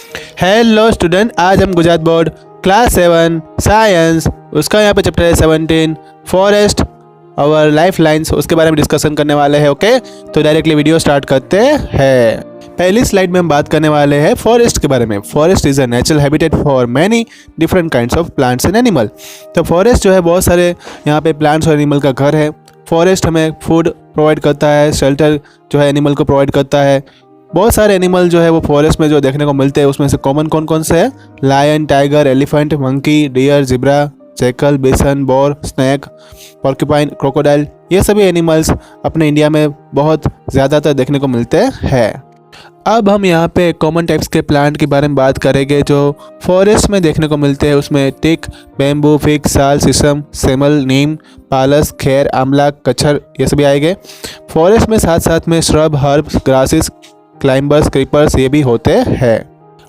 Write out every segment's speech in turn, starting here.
Hello student, आज हम Gujarat board class 7 science उसका यहाँ पे चैप्टर है 17 फॉरेस्ट और लाइफ लाइन्स, उसके बारे में डिस्कशन करने वाले हैं। ओके, तो डायरेक्टली वीडियो स्टार्ट करते हैं। पहली स्लाइड में हम बात करने वाले हैं फॉरेस्ट के बारे में। Forest is a natural habitat for many different kinds of plants and animal. तो फॉरेस्ट जो है बहुत सारे यहाँ पे प्लांट्स और एनिमल का घर है। फॉरेस्ट हमें फूड प्रोवाइड करता है, शेल्टर जो है एनिमल को प्रोवाइड करता है। बहुत सारे एनिमल जो है वो फॉरेस्ट में जो देखने को मिलते हैं, उसमें से कॉमन कौन कौन से हैं? Lion, tiger, elephant, monkey, deer, zebra, jackal, bison, boar, snake, porcupine, crocodile, ये सभी एनिमल्स अपने इंडिया में बहुत ज़्यादातर देखने को मिलते हैं। अब हम यहाँ पे कॉमन टाइप्स के प्लांट के बारे में बात करेंगे जो फॉरेस्ट में देखने को मिलते हैं। उसमें टिक, बैम्बू, फिग, साल, शीशम, सेमल, नीम, पालस, खैर, आंवला, कच्छर, ये सभी आएंगे। फॉरेस्ट में साथ साथ में shrub, herbs, grasses, climbers, creepers ये भी होते हैं।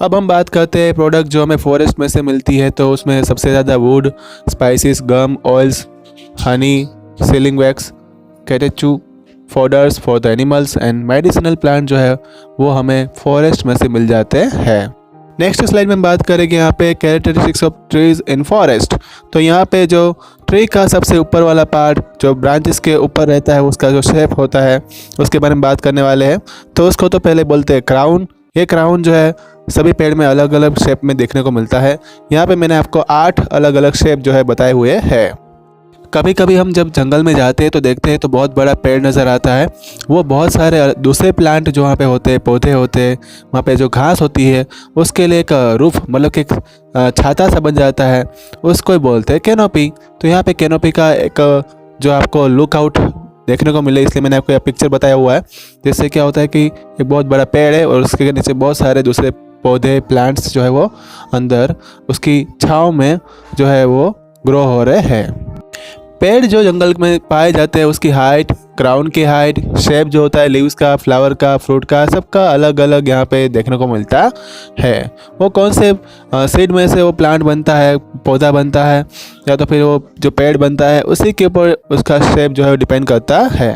अब हम बात करते हैं प्रोडक्ट जो हमें फॉरेस्ट में से मिलती है। तो उसमें सबसे ज़्यादा wood, spices, gum, oils, honey, sealing wax, catechu, fodders for the animals and medicinal plant जो है वो हमें फॉरेस्ट में से मिल जाते हैं। नेक्स्ट स्लाइड में हम बात करेंगे यहाँ पे characteristics of trees in forest. तो यहाँ पे जो ट्री का सबसे ऊपर वाला पार्ट जो ब्रांचेस के ऊपर रहता है, उसका जो शेप होता है उसके बारे में बात करने वाले हैं। तो उसको तो पहले बोलते हैं क्राउन। ये क्राउन जो है सभी पेड़ में अलग अलग शेप में देखने को मिलता है। यहाँ पे मैंने आपको 8 अलग अलग शेप जो है बताए हुए हैं। कभी कभी हम जब जंगल में जाते हैं तो देखते हैं तो बहुत बड़ा पेड़ नज़र आता है। वो बहुत सारे दूसरे प्लांट जो वहाँ पे होते हैं, पौधे होते हैं, वहाँ पे जो घास होती है उसके लिए एक रूफ मतलब कि एक छाता सा बन जाता है, उसको ही बोलते हैं कैनोपी। तो यहाँ पे कैनोपी का एक जो आपको लुकआउट देखने को मिले, इसलिए मैंने आपको यह पिक्चर बताया हुआ है। जिससे क्या होता है कि एक बहुत बड़ा पेड़ है और उसके नीचे बहुत सारे दूसरे पौधे, प्लांट्स जो है वो अंदर उसकी छाँव में जो है वो ग्रो हो रहे हैं। पेड़ जो जंगल में पाए जाते हैं उसकी हाइट, क्राउन की हाइट, शेप जो होता है लीव्स का, फ्लावर का, फ्रूट का, सबका अलग अलग यहाँ पे देखने को मिलता है। वो कौन से सीड में से वो प्लांट बनता है, पौधा बनता है, या तो फिर वो जो पेड़ बनता है उसी के ऊपर उसका शेप जो है डिपेंड करता है।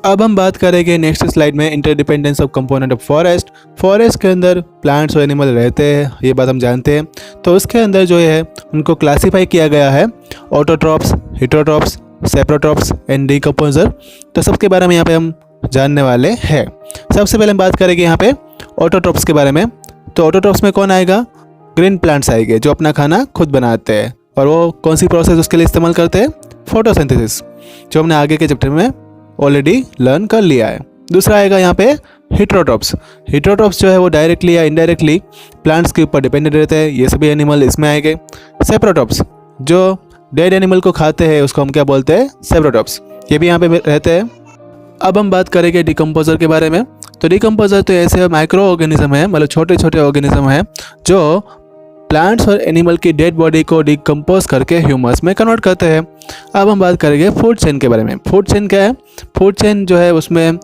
अब हम बात करेंगे नेक्स्ट स्लाइड में interdependence of component of forest. Forest के अंदर प्लांट्स और एनिमल रहते हैं, ये बात हम जानते हैं। तो उसके अंदर जो है उनको क्लासीफाई किया गया है autotrophs, heterotrophs, saprotrophs and decomposer. तो सबके बारे में यहाँ पे हम जानने वाले हैं। सबसे पहले हम बात करेंगे यहाँ पे ऑटोट्रॉप्स के बारे में। तो ऑटोट्रॉप्स में कौन आएगा? ग्रीन प्लांट्स आएंगे जो अपना खाना खुद बनाते हैं। और वो कौन सी प्रोसेस उसके लिए इस्तेमाल करते हैं? फोटोसिंथेसिस, जो हमने आगे के चैप्टर में ऑलरेडी लर्न कर लिया है। दूसरा आएगा यहाँ पे हेटेरोट्रॉप्स। हेटेरोट्रॉप्स जो है वो डायरेक्टली या इनडायरेक्टली प्लांट्स के ऊपर डिपेंडेंट रहते हैं, ये सभी एनिमल इसमें आएंगे। सेप्रोट्रॉप्स जो डेड एनिमल को खाते हैं उसको हम क्या बोलते हैं? सेप्रोट्रॉप्स, ये भी यहाँ पे रहते हैं। अब हम बात करेंगे डिकम्पोजर के बारे में। तो डिकम्पोजर तो ऐसे माइक्रो ऑर्गेनिज्म है, मतलब छोटे छोटे ऑर्गेनिज्म है जो प्लांट्स और एनिमल की डेड बॉडी को डिकम्पोज करके ह्यूमस में कन्वर्ट करते हैं। अब हम बात करेंगे फूड चेन के बारे में। फूड चेन क्या है? फूड चेन जो है उसमें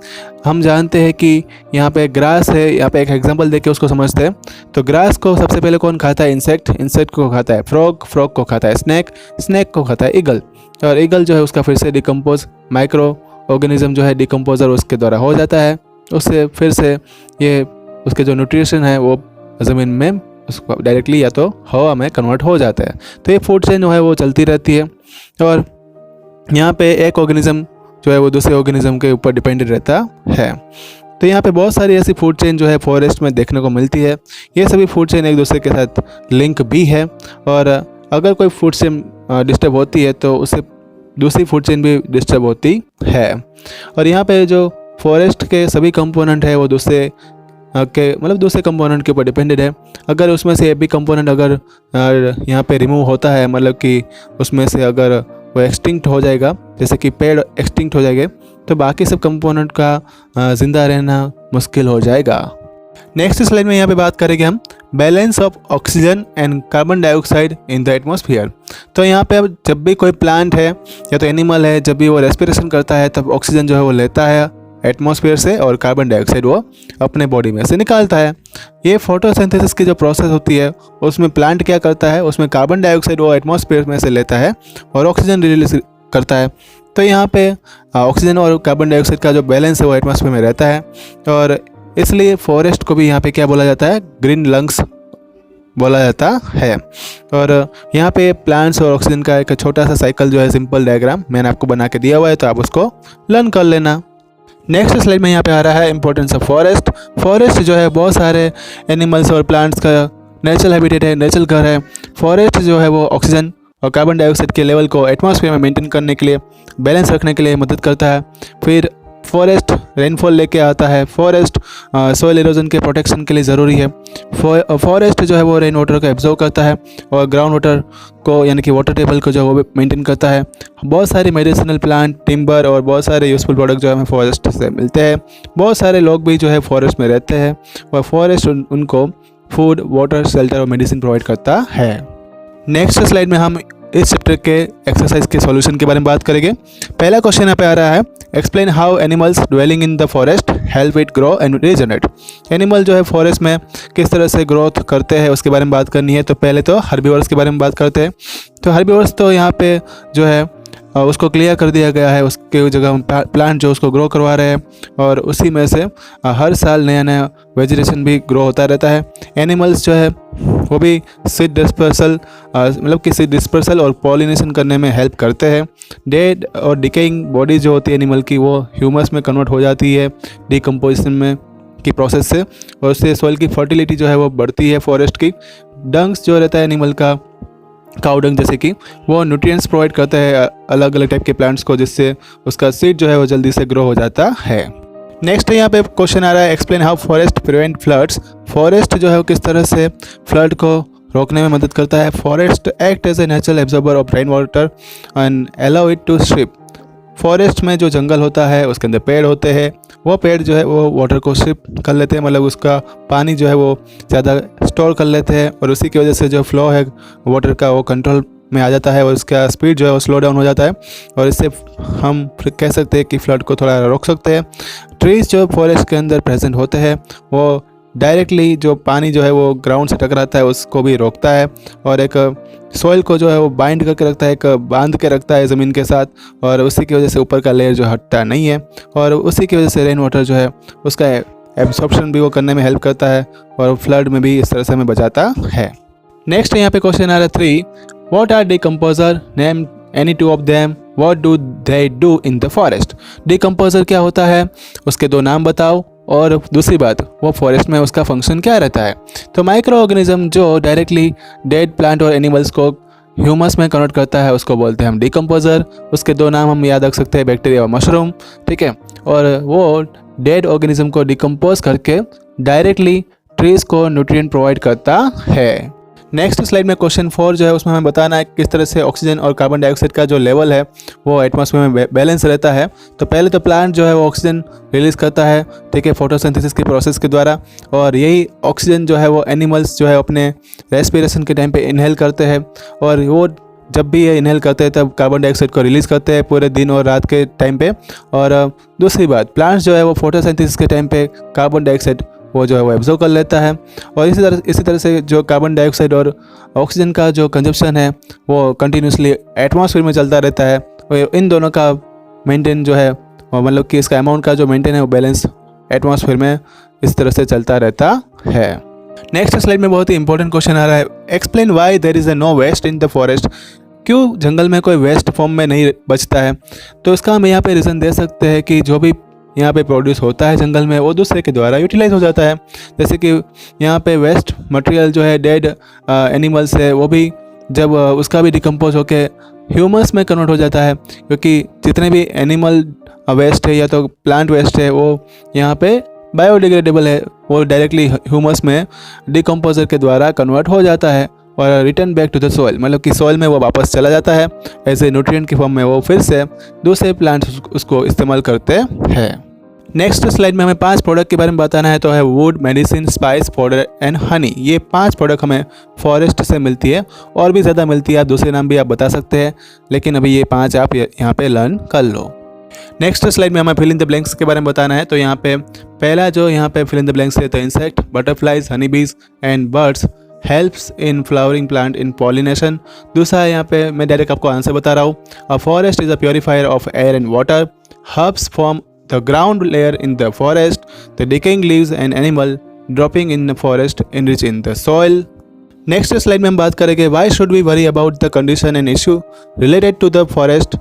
हम जानते हैं कि यहाँ पे ग्रास है। यहाँ पे एक एग्जांपल देके उसको समझते हैं। तो ग्रास को सबसे पहले कौन खाता है? इंसेक्ट। इंसेक्ट को खाता है फ्रॉग। फ्रॉग को खाता है स्नैक। स्नैक को खाता है ईगल। और ईगल जो है उसका फिर से डिकम्पोज, माइक्रो ऑर्गेनिज्म जो है डिकम्पोजर उसके द्वारा हो जाता है। उससे फिर से ये उसके जो न्यूट्रिशन है वो ज़मीन में उसको डायरेक्टली या तो हवा में कन्वर्ट हो जाता है। तो ये फूड चेन जो है वो चलती रहती है। और यहाँ पे एक ऑर्गेनिज्म जो है वो दूसरे ऑर्गेनिज्म के ऊपर डिपेंडेंट रहता है। तो यहाँ पे बहुत सारी ऐसी फूड चेन जो है फॉरेस्ट में देखने को मिलती है। ये सभी फूड चेन एक दूसरे के साथ लिंक भी है। और अगर कोई फूड चेन डिस्टर्ब होती है तो उससे दूसरी फूड चेन भी डिस्टर्ब होती है। और यहाँ पे जो फॉरेस्ट के सभी कंपोनेंट है वो दूसरे दूसरे कंपोनेंट के ऊपर डिपेंडेड है। अगर उसमें से एक भी कंपोनेंट अगर यहाँ पे रिमूव होता है, मतलब कि उसमें से अगर वो एक्सटिंक्ट हो जाएगा, जैसे कि पेड़ एक्सटिंक्ट हो जाएंगे, तो बाकी सब कंपोनेंट का ज़िंदा रहना मुश्किल हो जाएगा। नेक्स्ट स्लाइड में यहाँ पे बात करेंगे हम balance of oxygen and carbon dioxide in the atmosphere. तो यहाँ पे अब जब भी कोई प्लांट है या तो एनिमल है, जब भी वो रेस्पिरेशन करता है तब ऑक्सीजन जो है वो लेता है एटमॉस्फेयर से और कार्बन डाइऑक्साइड वो अपने बॉडी में से निकालता है। ये फोटोसिंथेसिस की जो प्रोसेस होती है उसमें प्लांट क्या करता है? उसमें कार्बन डाइऑक्साइड वो एटमॉस्फेयर में से लेता है और ऑक्सीजन रिलीज करता है। तो यहाँ पे ऑक्सीजन और कार्बन डाइऑक्साइड का जो बैलेंस है वो एटमॉस्फेयर में रहता है। और इसलिए फॉरेस्ट को भी यहाँ पे क्या बोला जाता है? ग्रीन लंग्स बोला जाता है। और यहाँ पे प्लांट्स और ऑक्सीजन का एक छोटा सा साइकिल जो है, सिंपल डायग्राम मैंने आपको बना के दिया हुआ है, तो आप उसको लर्न कर लेना। नेक्स्ट स्लाइड में यहाँ पे आ रहा है इंपॉर्टेंस ऑफ फॉरेस्ट। फॉरेस्ट जो है बहुत सारे एनिमल्स और प्लांट्स का नेचुरल हैबिटेट है, नेचुरल घर है। फॉरेस्ट जो है वो ऑक्सीजन और कार्बन डाइऑक्साइड के लेवल को एटमॉस्फेयर में मेंटेन करने के लिए, बैलेंस रखने के लिए मदद करता है। फिर फॉरेस्ट रेनफॉल लेके आता है। फॉरेस्ट सॉइल इरोजन के प्रोटेक्शन के लिए ज़रूरी है। फॉरेस्ट जो है वो रेन वाटर को एब्जॉर्व करता है और ग्राउंड वाटर को, यानी कि वाटर टेबल को जो है वो मेंटेन करता है। बहुत सारी मेडिसिनल प्लांट, टिम्बर और बहुत सारे यूजफुल प्रोडक्ट जो हमें फॉरेस्ट से मिलते हैं। बहुत सारे लोग भी जो है फॉरेस्ट में रहते हैं और फॉरेस्ट उनको फूड, वाटर, शेल्टर और मेडिसिन प्रोवाइड करता है। नेक्स्ट स्लाइड में हम इस चैप्टर के एक्सरसाइज के सॉल्यूशन के बारे में बात करेंगे। पहला क्वेश्चन यहाँ पे आ रहा है, explain how animals dwelling in the forest help it grow and regenerate. Animal जो है फॉरेस्ट में किस तरह से ग्रोथ करते हैं उसके बारे में बात करनी है। तो पहले तो हर्बीवर्स के बारे में बात करते हैं। तो हर्बीवर्स तो यहाँ पे जो है उसको क्लियर कर दिया गया है, उसके जगह प्लांट जो उसको ग्रो करवा रहे हैं और उसी में से हर साल नया नया वेजिटेशन भी ग्रो होता रहता है। एनिमल्स जो है वो भी सीड डिस्पर्सल, मतलब कि सीड डिस्पर्सल और पॉलिनेशन करने में हेल्प करते हैं। डेड और डिकेइंग बॉडी जो होती है एनिमल की, वो ह्यूमस में कन्वर्ट हो जाती है डिकम्पोजिशन में की प्रोसेस से, और उससे सॉइल की फर्टिलिटी जो है वो बढ़ती है। फॉरेस्ट की डंग्स जो रहता है एनिमल का, काउडंग जैसे कि, वो न्यूट्रिएंट्स प्रोवाइड करता है अलग अलग टाइप के प्लांट्स को, जिससे उसका सीड जो है वो जल्दी से ग्रो हो जाता है। नेक्स्ट यहाँ पे क्वेश्चन आ रहा है, explain how forest prevent floods. Forest जो है वो किस तरह से फ्लड को रोकने में मदद करता है। Forest act as a natural absorber of rain water and allow it to strip. Forest में जो जंगल होता है उसके अंदर पेड़ होते हैं, वो पेड़ जो है वो वाटर को स्ट्रिप कर लेते हैं, मतलब उसका पानी जो है वो ज़्यादा स्टोर कर लेते हैं और उसी की वजह से जो फ्लो है वाटर का वो कंट्रोल में आ जाता है और उसका स्पीड जो है वो स्लो डाउन हो जाता है और इससे हम कह सकते हैं कि फ्लड को थोड़ा रोक सकते हैं। ट्रीज़ जो फॉरेस्ट के अंदर प्रेजेंट होते हैं वो डायरेक्टली जो पानी जो है वो ग्राउंड से टकराता है उसको भी रोकता है और एक सॉइल को जो है वो बाइंड करके रखता है, एक बांध के रखता है ज़मीन के साथ, और उसी की वजह से ऊपर का लेयर जो हटता नहीं है और उसी की वजह से रेन वाटर जो है उसका एब्सॉर्प्शन भी वो करने में हेल्प करता है और फ्लड में भी इस तरह से हमें बचाता है। नेक्स्ट यहाँ पे क्वेश्चन आ रहा है 3, what are decomposer, name any two of them, what do they do in the forest. Decomposer क्या होता है, उसके 2 नाम बताओ, और दूसरी बात वो फॉरेस्ट में उसका फंक्शन क्या रहता है। तो माइक्रो ऑर्गेनिज्म जो डायरेक्टली डेड प्लांट और एनिमल्स को ह्यूमस में कन्वर्ट करता है उसको बोलते हैं हम डिकम्पोजर। उसके 2 नाम हम याद रख सकते हैं, बैक्टीरिया और मशरूम, ठीक है। और वो डेड ऑर्गेनिज्म को डिकम्पोज करके डायरेक्टली ट्रीज को न्यूट्रिएंट प्रोवाइड करता है। नेक्स्ट स्लाइड में क्वेश्चन 4 जो है उसमें हमें बताना है किस तरह से ऑक्सीजन और कार्बन डाइऑक्साइड का जो लेवल है वो एटमॉस्फेयर में बैलेंस रहता है। तो पहले तो प्लांट जो है वो ऑक्सीजन रिलीज़ करता है, ठीक है, फोटोसिंथेसिस की प्रोसेस के द्वारा, और यही ऑक्सीजन जो है वो एनिमल्स जो है अपने रेस्पिरेशन के टाइम पे इनहेल करते हैं और वो जब भी ये इनहेल करते हैं तब कार्बन डाइऑक्साइड को रिलीज़ करते हैं पूरे दिन और रात के टाइम पे। और दूसरी बात, प्लांट्स जो है वो फोटोसिंथेसिस के टाइम पे कार्बन डाइऑक्साइड वो जो है वो एब्जॉर्ब कर लेता है और इसी तरह से जो कार्बन डाइऑक्साइड और ऑक्सीजन का जो कंजप्शन है वो कंटिन्यूसली एटमॉस्फेयर में चलता रहता है और इन दोनों का मेंटेन जो है मतलब कि इसका अमाउंट का जो मेंटेन है वो बैलेंस एटमॉस्फेयर में इस तरह से चलता रहता है। नेक्स्ट स्लाइड में बहुत ही इंपॉर्टेंट क्वेश्चन आ रहा है, explain why there is no waste in the forest. क्यों जंगल में कोई वेस्ट फॉर्म में नहीं बचता है। तो इसका हम यहाँ पे रीज़न दे सकते हैं कि जो भी यहाँ पे प्रोड्यूस होता है जंगल में वो दूसरे के द्वारा यूटिलाइज हो जाता है। जैसे कि यहाँ पे वेस्ट मटेरियल जो है डेड एनिमल्स है वो भी जब उसका भी डिकम्पोज होके ह्यूमस में कन्वर्ट हो जाता है, क्योंकि जितने भी एनिमल वेस्ट है या तो प्लांट वेस्ट है वो यहाँ पे बायोडिग्रेडेबल है, वो डायरेक्टली ह्यूमस में डिकम्पोजर के द्वारा कन्वर्ट हो जाता है और return back to the soil, मतलब कि सॉइल में वो वापस चला जाता है एज ए न्यूट्रिएंट की फॉर्म में, वो फिर से दूसरे प्लांट्स उसको इस्तेमाल करते हैं। नेक्स्ट स्लाइड में हमें 5 प्रोडक्ट के बारे में बताना है। तो है would, medicine, spice, powder and honey. ये 5 प्रोडक्ट हमें फॉरेस्ट से मिलती है, और भी ज़्यादा मिलती है, आप दूसरे नाम भी आप बता सकते हैं, लेकिन अभी ये 5 आप यहाँ पे लर्न कर लो। नेक्स्ट स्लाइड में हमें फिल इन द ब्लैंक्स के बारे में बताना है। तो यहाँ पे पहला जो यहाँ पे फिल इन द ब्लैंक्स है तो इंसेक्ट, बटरफ्लाइज, हनी बीज and birds helps in flowering plant in pollination. दूसरा यहाँ पे मैं डायरेक्ट आपको आंसर बता रहा हूँ, a forest is a purifier of air and water, herbs form the ground layer in the forest, the decaying leaves and animal dropping in the forest enrich in the soil. Next slide में हम बात करेंगे why should we worry about the condition and issue related to the forest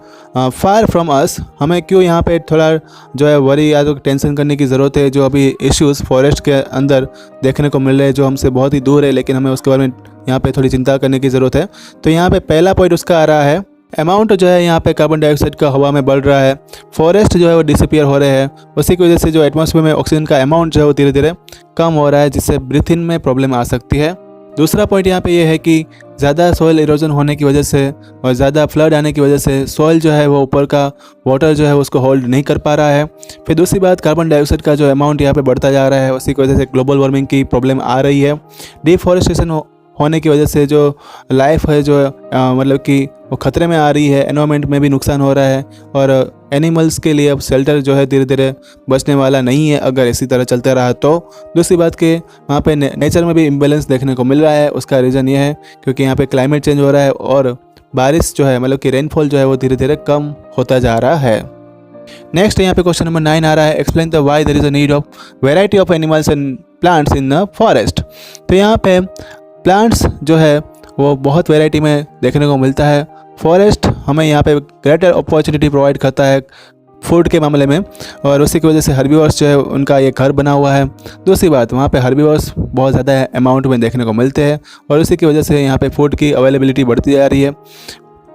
far from us. हमें क्यों यहाँ पे थोड़ा जो है वरी या तो टेंशन करने की ज़रूरत है, जो अभी इश्यूज़ फॉरेस्ट के अंदर देखने को मिल रहे हैं जो हमसे बहुत ही दूर है, लेकिन हमें उसके बारे में यहाँ पे थोड़ी चिंता करने की ज़रूरत है। तो यहाँ पे पहला पॉइंट उसका आ रहा है अमाउंट जो है यहाँ पे कार्बन डाइऑक्साइड का हवा में बढ़ रहा है, फॉरेस्ट जो है वो डिसअपियर हो रहे हैं, उसी की वजह से जो एटमॉस्फेयर में ऑक्सीजन का अमाउंट जो है वो धीरे धीरे कम हो रहा है, जिससे ब्रीथिंग में प्रॉब्लम आ सकती है। दूसरा पॉइंट यहाँ पे ये है कि ज़्यादा सॉइल इरोजन होने की वजह से और ज़्यादा फ्लड आने की वजह से सॉइल जो है वो ऊपर का वाटर जो है उसको होल्ड नहीं कर पा रहा है। फिर दूसरी बात, कार्बन डाइऑक्साइड का जो अमाउंट यहाँ पे बढ़ता जा रहा है, उसी की वजह से ग्लोबल वार्मिंग की प्रॉब्लम आ रही है। डिफॉरेस्टेशन होने की वजह से जो लाइफ है जो मतलब कि वो ख़तरे में आ रही है, एनवायरनमेंट में भी नुकसान हो रहा है और एनिमल्स के लिए अब शेल्टर जो है धीरे धीरे बचने वाला नहीं है अगर इसी तरह चलते रहा तो। दूसरी बात कि वहाँ पे नेचर में भी इम्बेलेंस देखने को मिल रहा है। उसका रीज़न ये है क्योंकि यहाँ पे क्लाइमेट चेंज हो रहा है और बारिश जो है मतलब कि रेनफॉल जो है वो धीरे धीरे कम होता जा रहा है। नेक्स्ट यहाँ पे क्वेश्चन नंबर 9 आ रहा है, explain the why there is a need of variety of animals and plants in the forest. तो यहाँ पे प्लांट्स जो है वो बहुत वैरायटी में देखने को मिलता है। फॉरेस्ट हमें यहाँ पे ग्रेटर अपॉर्चुनिटी प्रोवाइड करता है फूड के मामले में और उसी की वजह से हर्बीवर्स जो है उनका ये घर बना हुआ है। दूसरी बात, वहाँ पे हर्बीवर्स बहुत ज़्यादा अमाउंट में देखने को मिलते हैं और उसी की वजह से यहाँ पे फूड की अवेलेबिलिटी बढ़ती जा रही है।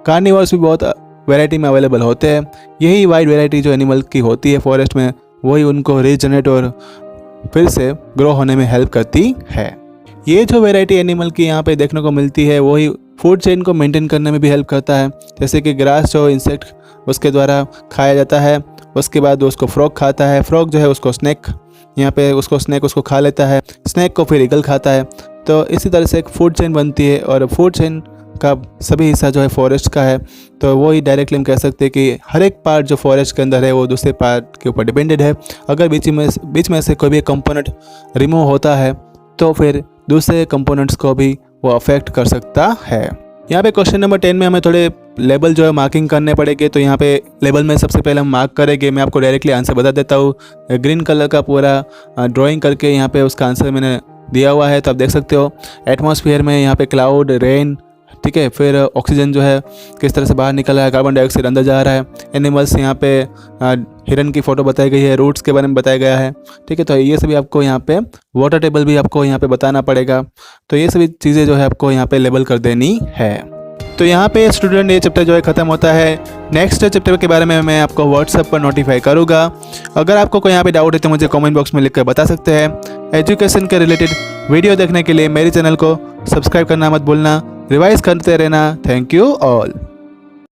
कार्निवर्स भी बहुत वैरायटी में अवेलेबल होते हैं। यही वाइड वैरायटी जो एनिमल की होती है फॉरेस्ट में, वही उनको रीजनरेट और फिर से ग्रो होने में हेल्प करती है। ये जो वैरायटी एनिमल की यहाँ पे देखने को मिलती है वही फूड चेन को मेंटेन करने में भी हेल्प करता है। जैसे कि ग्रास जो इंसेक्ट उसके द्वारा खाया जाता है, उसके बाद उसको फ्रॉग खाता है, फ्रॉग जो है उसको स्नेक यहाँ पे स्नेक उसको खा लेता है, स्नेक को फिर ईगल खाता है। तो इसी तरह से एक फूड चेन बनती है और फूड चेन का सभी हिस्सा जो है फॉरेस्ट का है। तो वो ही डायरेक्टली हम कह सकते हैं कि हर एक पार्ट जो फॉरेस्ट के अंदर है वो दूसरे पार्ट के ऊपर डिपेंडेड है। अगर बीच में से कोई भी कंपोनेंट रिमूव होता है तो फिर दूसरे कंपोनेंट्स को भी वो अफेक्ट कर सकता है। यहाँ पे क्वेश्चन नंबर 10 में हमें थोड़े लेबल जो है मार्किंग करने पड़ेंगे। तो यहाँ पे लेबल में सबसे पहले हम मार्क करेंगे। मैं आपको डायरेक्टली आंसर बता देता हूँ। ग्रीन कलर का पूरा ड्राइंग करके यहाँ पे उसका आंसर मैंने दिया हुआ है, तो आप देख सकते हो। एटमॉस्फेयर में यहाँ पे क्लाउड, रेन, ठीक है, फिर ऑक्सीजन जो है किस तरह से बाहर निकल रहा है, कार्बन डाइऑक्साइड अंदर जा रहा है। एनिमल्स यहाँ पे हिरन की फ़ोटो बताई गई है, रूट्स के बारे में बताया गया है, ठीक है। तो ये सभी आपको यहाँ पे वाटर टेबल भी आपको यहाँ पे बताना पड़ेगा। तो ये सभी चीज़ें जो है आपको यहाँ पे लेबल कर देनी है। तो यहाँ पे स्टूडेंट ये चैप्टर जो है ख़त्म होता है। नेक्स्ट चैप्टर के बारे में मैं आपको व्हाट्सएप पर नोटिफाई करूँगा। अगर आपको कोई यहाँ पे डाउट है तो मुझे कमेंट बॉक्स में लिख कर बता सकते हैं। एजुकेशन के रिलेटेड वीडियो देखने के लिए मेरे चैनल को सब्सक्राइब करना मत भूलना, रिवाइज करते रहना। Thank you all.